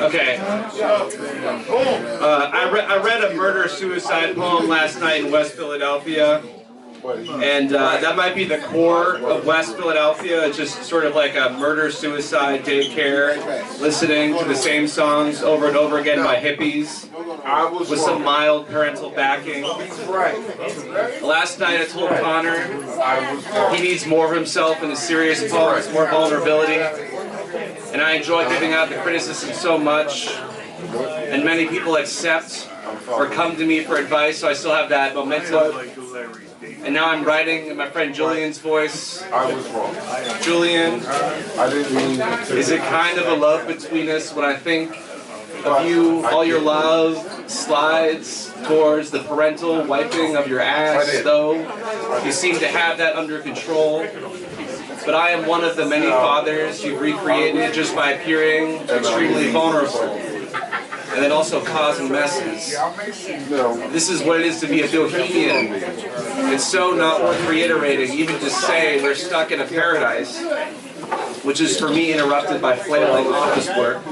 Okay. I read a murder-suicide poem last night in West Philadelphia. And that might be the core of West Philadelphia. It's just sort of like a murder-suicide daycare, listening to the same songs over and over again by hippies, with some mild parental backing. Last night I told Connor he needs more of himself in his serious poems, more vulnerability. And I enjoy giving out the criticism so much. And many people accept or come to me for advice, so I still have that momentum. And now I'm writing in my friend Julian's voice. I was wrong. Julian, is it kind of a love between us when I think of you, all your love slides towards the parental wiping of your ass, though? You seem to have that under control. But I am one of the many fathers you've recreated just by appearing extremely vulnerable. And then also causing messes. This is what it is to be a bohemian. It's so not worth reiterating, even to say we're stuck in a paradise, which is for me interrupted by flailing office work.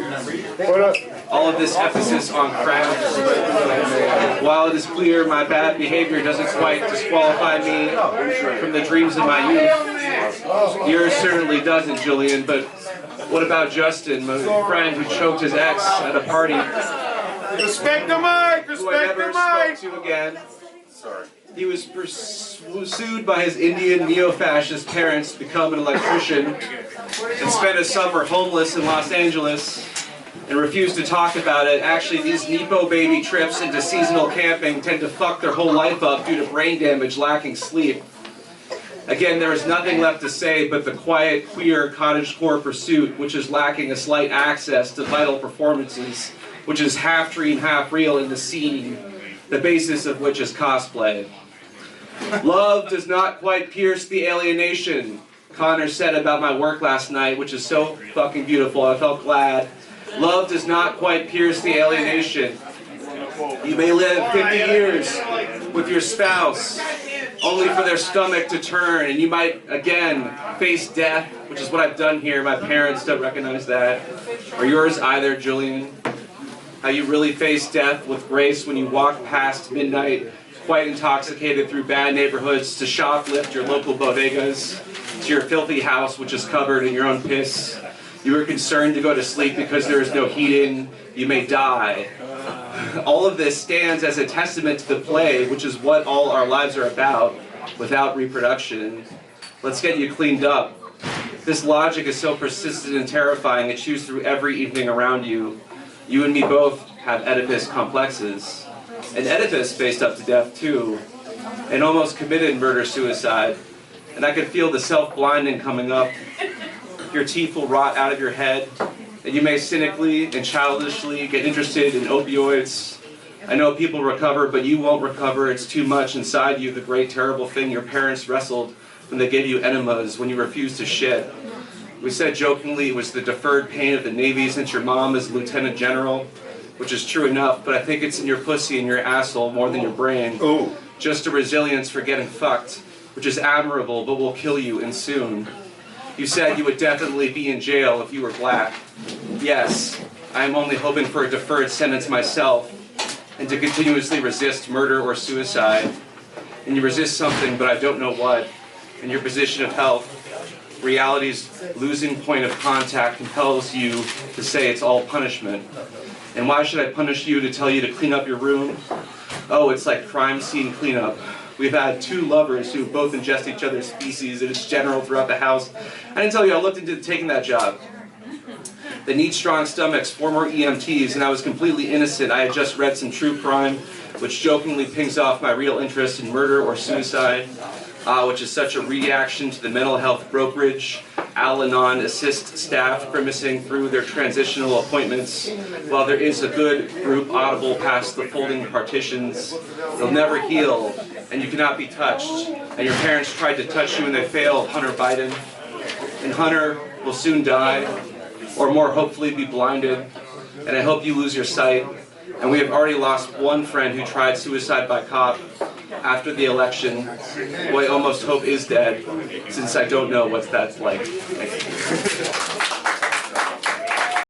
All of this emphasis on craft. While it is clear my bad behavior doesn't quite disqualify me from the dreams of my youth, yours certainly doesn't, Julian, but what about Justin, my friend who choked his ex at a party? Respect the mic! Who I never spoke to again. Sorry. He was pursued by his Indian neo-fascist parents to become an electrician and spent a summer homeless in Los Angeles and refused to talk about it. Actually, these Nepo baby trips into seasonal camping tend to fuck their whole life up due to brain damage, lacking sleep. Again, there is nothing left to say but the quiet, queer, cottagecore pursuit, which is lacking a slight access to vital performances, which is half dream, half real in the scene, the basis of which is cosplay. Love does not quite pierce the alienation, Connor said about my work last night, which is so fucking beautiful. I felt glad. Love does not quite pierce the alienation. You may live 50 years with your spouse, only for their stomach to turn, and you might, again, face death, which is what I've done here. My parents don't recognize that. Or yours either, Julian. How you really face death with grace when you walk past midnight, quite intoxicated through bad neighborhoods to shoplift your local bodegas, to your filthy house, which is covered in your own piss. You are concerned to go to sleep because there is no heating. You may die. All of this stands as a testament to the play, which is what all our lives are about, without reproduction. Let's get you cleaned up. This logic is so persistent and terrifying, it chews through every evening around you. You and me both have Oedipus complexes. And Oedipus faced up to death too, and almost committed murder-suicide. And I could feel the self-blinding coming up. Your teeth will rot out of your head, and you may cynically and childishly get interested in opioids. I know people recover, but you won't recover. It's too much inside you, the great terrible thing your parents wrestled when they gave you enemas, when you refused to shit. We said jokingly it was the deferred pain of the Navy since your mom is Lieutenant General, which is true enough, but I think it's in your pussy and your asshole more than your brain. Ooh. Just a resilience for getting fucked, which is admirable, but will kill you, and soon. You said you would definitely be in jail if you were black. Yes, I am only hoping for a deferred sentence myself, and to continuously resist murder or suicide. And you resist something, but I don't know what. In your position of health, reality's losing point of contact compels you to say it's all punishment. And why should I punish you to tell you to clean up your room? Oh, it's like crime scene cleanup. We've had 2 lovers who both ingest each other's feces, and it's general throughout the house. I didn't tell you I looked into taking that job. They need strong stomachs, 4 more EMTs, and I was completely innocent. I had just read some true crime, which jokingly pings off my real interest in murder or suicide, which is such a reaction to the mental health brokerage, Al-Anon assist staff grimacing through their transitional appointments. While there is a good group audible past the folding partitions, they'll never heal, and you cannot be touched. And your parents tried to touch you and they failed, Hunter Biden. And Hunter will soon die, or more hopefully be blinded. And I hope you lose your sight. And we have already lost 1 friend who tried suicide by cop after the election, who I almost hope is dead, since I don't know what that's like. Thank you.